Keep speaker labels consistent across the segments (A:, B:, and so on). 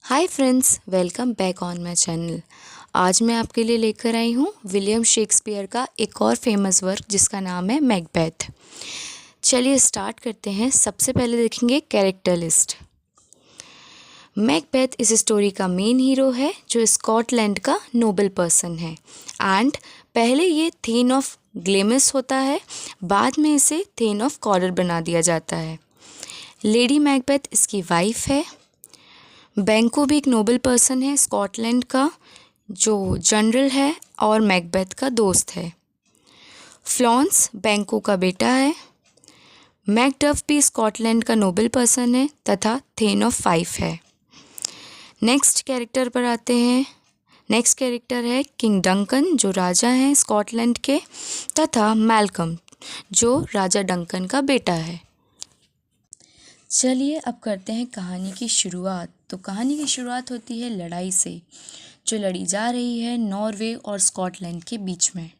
A: Hi friends, welcome back on my channel. आज मैं आपके लिए लेकर आई हूँ विलियम शेक्सपियर का एक और फेमस वर्क जिसका नाम है मैकबेथ। चलिए स्टार्ट करते हैं। सबसे पहले देखेंगे कैरेक्टर लिस्ट। मैकबेथ इस स्टोरी का मेन हीरो है जो स्कॉटलैंड का नोबल पर्सन है एंड पहले ये थेन ऑफ ग्लेमिस होता है, बाद में इसे थेन ऑफ कॉर्डर बना दिया जाता है। लेडी मैकबेथ इसकी वाइफ है। बैंको भी एक नोबल पर्सन है स्कॉटलैंड का जो जनरल है और मैकबेथ का दोस्त है। फ्लॉन्स बैंको का बेटा है। मैकडफ भी स्कॉटलैंड का नोबल पर्सन है तथा थेन ऑफ फाइव है। नेक्स्ट कैरेक्टर पर आते हैं। नेक्स्ट कैरेक्टर है किंग डंकन जो राजा हैं स्कॉटलैंड के, तथा मैल्कम जो राजा डंकन का बेटा है। चलिए अब करते हैं कहानी की शुरुआत। तो कहानी की शुरुआत होती है लड़ाई से जो लड़ी जा रही है नॉर्वे और स्कॉटलैंड के बीच में।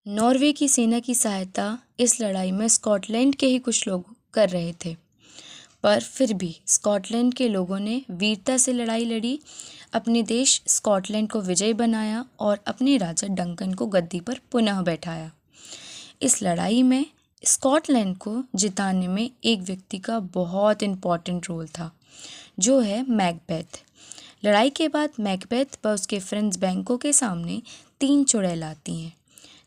A: नॉर्वे की सेना की सहायता इस लड़ाई में स्कॉटलैंड के ही कुछ लोग कर रहे थे, पर फिर भी स्कॉटलैंड के लोगों ने वीरता से लड़ाई लड़ी, अपने देश स्कॉटलैंड को विजयी बनाया और अपने राजा डंकन को गद्दी पर पुनः बैठाया। इस लड़ाई में स्कॉटलैंड को जिताने में एक व्यक्ति का बहुत इम्पॉर्टेंट रोल था जो है मैकबेथ। लड़ाई के बाद मैकबेथ व उसके फ्रेंड्स बैंको के सामने 3 चुड़ैल आती हैं।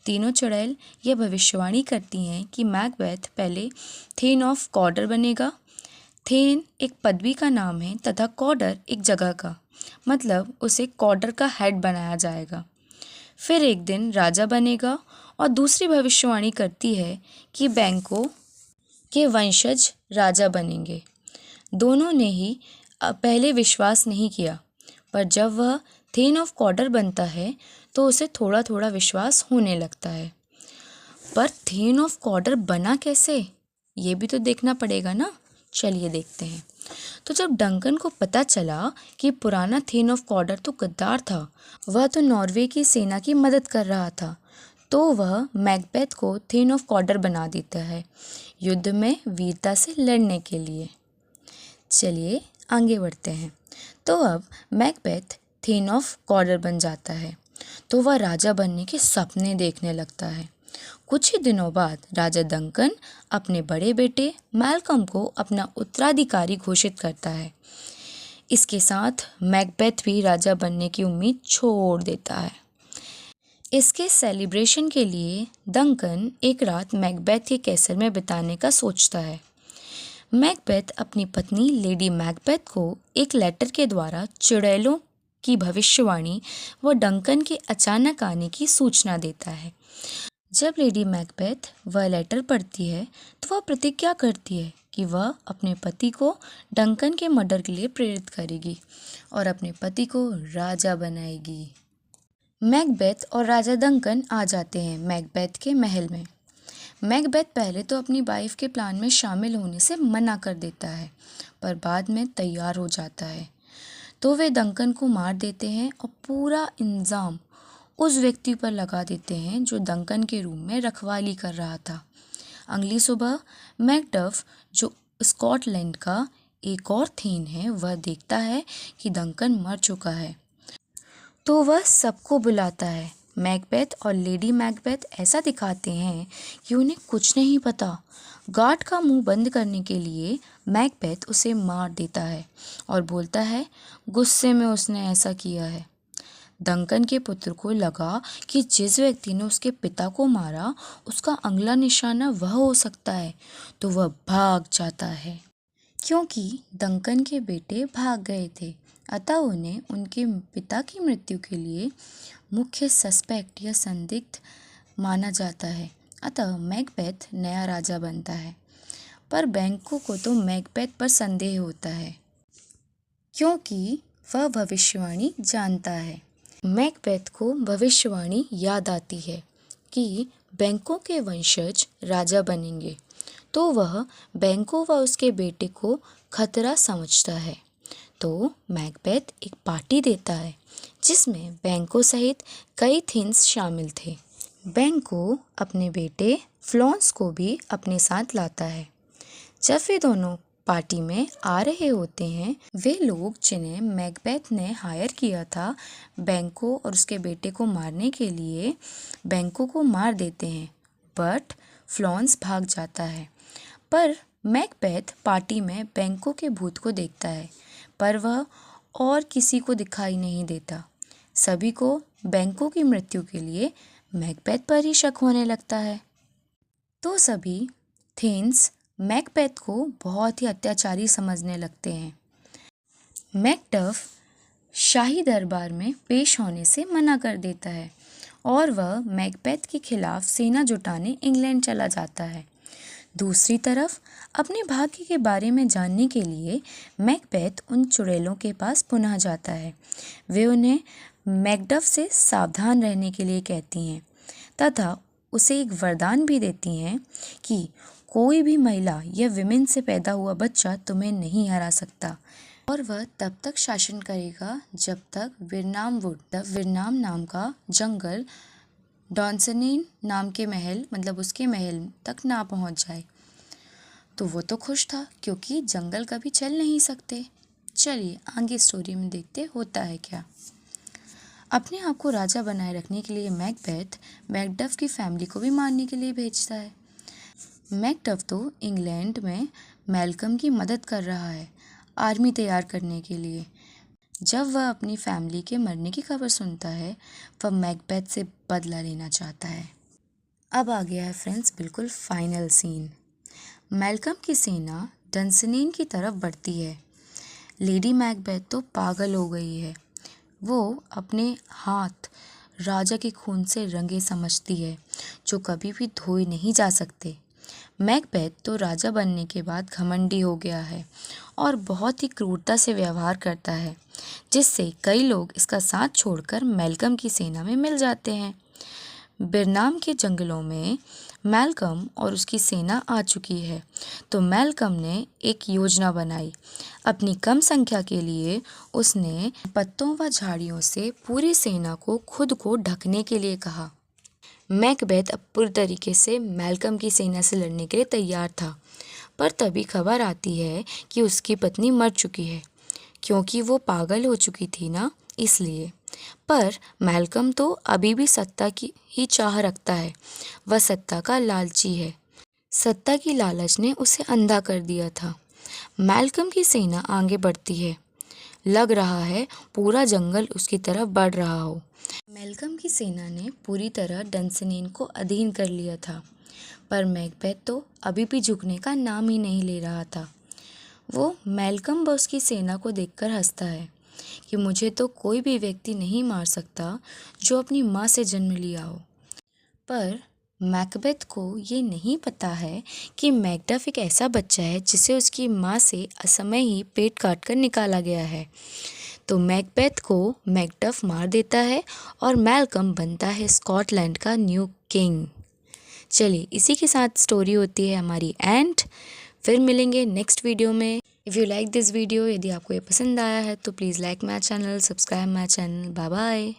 A: तीनों चुड़ैल यह भविष्यवाणी करती हैं कि मैकबेथ पहले थेन ऑफ कॉर्डर बनेगा। थेन एक पदवी का नाम है तथा कॉर्डर एक जगह का, मतलब उसे कॉर्डर का हेड बनाया जाएगा। फिर एक दिन राजा बनेगा और दूसरी भविष्यवाणी करती है कि बैंको के वंशज राजा बनेंगे। दोनों ने ही पहले विश्वास नहीं किया, पर जब वह थेन ऑफ कॉर्डर बनता है तो उसे थोड़ा थोड़ा विश्वास होने लगता है। पर थेन ऑफ कॉर्डर बना कैसे, ये भी तो देखना पड़ेगा ना। चलिए देखते हैं। तो जब डंकन को पता चला कि पुराना थेन ऑफ कॉर्डर तो गद्दार था, वह तो नॉर्वे की सेना की मदद कर रहा था, तो वह मैकबेथ को थेन ऑफ कॉर्डर बना देता है युद्ध में वीरता से लड़ने के लिए। चलिए आगे बढ़ते हैं। तो अब मैकबेथ थेन ऑफ कॉर्डर बन जाता है तो वह राजा बनने के सपने देखने लगता है। कुछ ही दिनों बाद राजा डंकन अपने बड़े बेटे मैल्कम को अपना उत्तराधिकारी घोषित करता है। इसके साथ मैकबेथ भी राजा बनने की उम्मीद छोड़ देता है। इसके सेलिब्रेशन के लिए डंकन एक रात मैकबेथ के कैसल में बिताने का सोचता है। मैकबेथ अपनी पत्नी लेडी मैकबेथ को एक लेटर के द्वारा चुड़ैलों की भविष्यवाणी व डंकन के अचानक आने की सूचना देता है। जब लेडी मैकबेथ वह लेटर पढ़ती है तो वह प्रतिज्ञा करती है कि वह अपने पति को डंकन के मर्डर के लिए प्रेरित करेगी और अपने पति को राजा बनाएगी। मैकबेथ और राजा डंकन आ जाते हैं मैकबेथ के महल में। मैकबेथ पहले तो अपनी वाइफ के प्लान में शामिल होने से मना कर देता है, पर बाद में तैयार हो जाता है। तो वे डंकन को मार देते हैं और पूरा इल्ज़ाम उस व्यक्ति पर लगा देते हैं जो डंकन के रूम में रखवाली कर रहा था। अगली सुबह मैकडफ जो स्कॉटलैंड का एक और थेन है, वह देखता है कि डंकन मर चुका है, तो वह सबको बुलाता है। मैकबेथ और लेडी मैकबेथ ऐसा दिखाते हैं कि उन्हें कुछ नहीं पता। गार्ड का मुंह बंद करने के लिए मैकबेथ उसे मार देता है और बोलता है गुस्से में उसने ऐसा किया है। डंकन के पुत्र को लगा कि जिस व्यक्ति ने उसके पिता को मारा उसका अगला निशाना वह हो सकता है, तो वह भाग जाता है। क्योंकि डंकन के बेटे भाग गए थे, अतः उन्हें उनके पिता की मृत्यु के लिए मुख्य सस्पेक्ट या संदिग्ध माना जाता है। अतः मैकबेथ नया राजा बनता है, पर बैंको को तो मैकबेथ पर संदेह होता है क्योंकि वह भविष्यवाणी जानता है। मैकबेथ को भविष्यवाणी याद आती है कि बैंको के वंशज राजा बनेंगे, तो वह बैंको व उसके बेटे को खतरा समझता है। तो मैकबेथ एक पार्टी देता है जिसमें बैंको सहित कई थीम्स शामिल थे। बैंको अपने बेटे फ्लॉन्स को भी अपने साथ लाता है। जब वे दोनों पार्टी में आ रहे होते हैं वे लोग जिन्हें मैकबेथ ने हायर किया था बैंको और उसके बेटे को मारने के लिए, बैंको को मार देते हैं, बट फ्लॉन्स भाग जाता है। पर मैकबेथ पार्टी में बैंको के भूत को देखता है, पर वह और किसी को दिखाई नहीं देता। सभी को बैंको की मृत्यु के लिए मैकबेथ पर ही शक होने लगता है। तो सभी थेन्स मैकबेथ को बहुत ही अत्याचारी समझने लगते हैं। मैकडफ शाही दरबार में पेश होने से मना कर देता है और वह मैकबेथ के खिलाफ सेना जुटाने इंग्लैंड चला जाता है। दूसरी तरफ अपने भाग्य के बारे में जानने के लिए मैकबेथ उन चुड़ैलों के पास पुनः जाता है। वे उन्हें मैकडफ से सावधान रहने के लिए कहती हैं तथा उसे एक वरदान भी देती हैं कि कोई भी महिला या विमेन से पैदा हुआ बच्चा तुम्हें नहीं हरा सकता और वह तब तक शासन करेगा जब तक विरनाम नाम का जंगल डॉन्सनेन नाम के महल मतलब उसके महल तक ना पहुंच जाए। तो वो तो खुश था क्योंकि जंगल कभी चल नहीं सकते। चलिए आगे स्टोरी में देखते होता है क्या। अपने आप को राजा बनाए रखने के लिए मैकबेथ मैकडफ की फैमिली को भी मारने के लिए भेजता है। मैकडफ तो इंग्लैंड में मैल्कम की मदद कर रहा है आर्मी तैयार करने के लिए। जब वह अपनी फैमिली के मरने की खबर सुनता है वह मैकबेथ से बदला लेना चाहता है। अब आ गया है फ्रेंड्स बिल्कुल फाइनल सीन। मैल्कम की सेना डंसनेन की तरफ बढ़ती है। लेडी मैकबेथ तो पागल हो गई है। वो अपने हाथ राजा के खून से रंगे समझती है जो कभी भी धोए नहीं जा सकते। मैकबेथ तो राजा बनने के बाद घमंडी हो गया है और बहुत ही क्रूरता से व्यवहार करता है जिससे कई लोग इसका साथ छोड़कर मैल्कम की सेना में मिल जाते हैं। बिरनाम के जंगलों में मैल्कम और उसकी सेना आ चुकी है तो मैल्कम ने एक योजना बनाई। अपनी कम संख्या के लिए उसने पत्तों व झाड़ियों से पूरी सेना को खुद को ढकने के लिए कहा। मैकबेथ अब पूरी तरीके से मैल्कम की सेना से लड़ने के लिए तैयार था, पर तभी खबर आती है कि उसकी पत्नी मर चुकी है क्योंकि वो पागल हो चुकी थी ना, इसलिए। पर मैल्कम तो अभी भी सत्ता की ही चाह रखता है। वह सत्ता का लालची है। सत्ता की लालच ने उसे अंधा कर दिया था। मैल्कम की सेना आगे बढ़ती है। लग रहा है पूरा जंगल उसकी तरफ बढ़ रहा हो। मैल्कम की सेना ने पूरी तरह डंसनेन को अधीन कर लिया था, पर मैकबेथ तो अभी भी झुकने का नाम ही नहीं ले रहा था। वो मैल्कम व उसकी सेना को देखकर हंसता है कि मुझे तो कोई भी व्यक्ति नहीं मार सकता जो अपनी माँ से जन्म लिया हो। पर मैकबेथ को ये नहीं पता है कि मैकडफ एक ऐसा बच्चा है जिसे उसकी माँ से असमय ही पेट काट कर निकाला गया है। तो मैकबेथ को मैकडफ मार देता है और मैल्कम बनता है स्कॉटलैंड का न्यू किंग। चलिए इसी के साथ स्टोरी होती है हमारी एंड। फिर मिलेंगे नेक्स्ट वीडियो में। If you like this video, यदि आपको ये पसंद आया है तो please like my channel, subscribe my channel. Bye bye.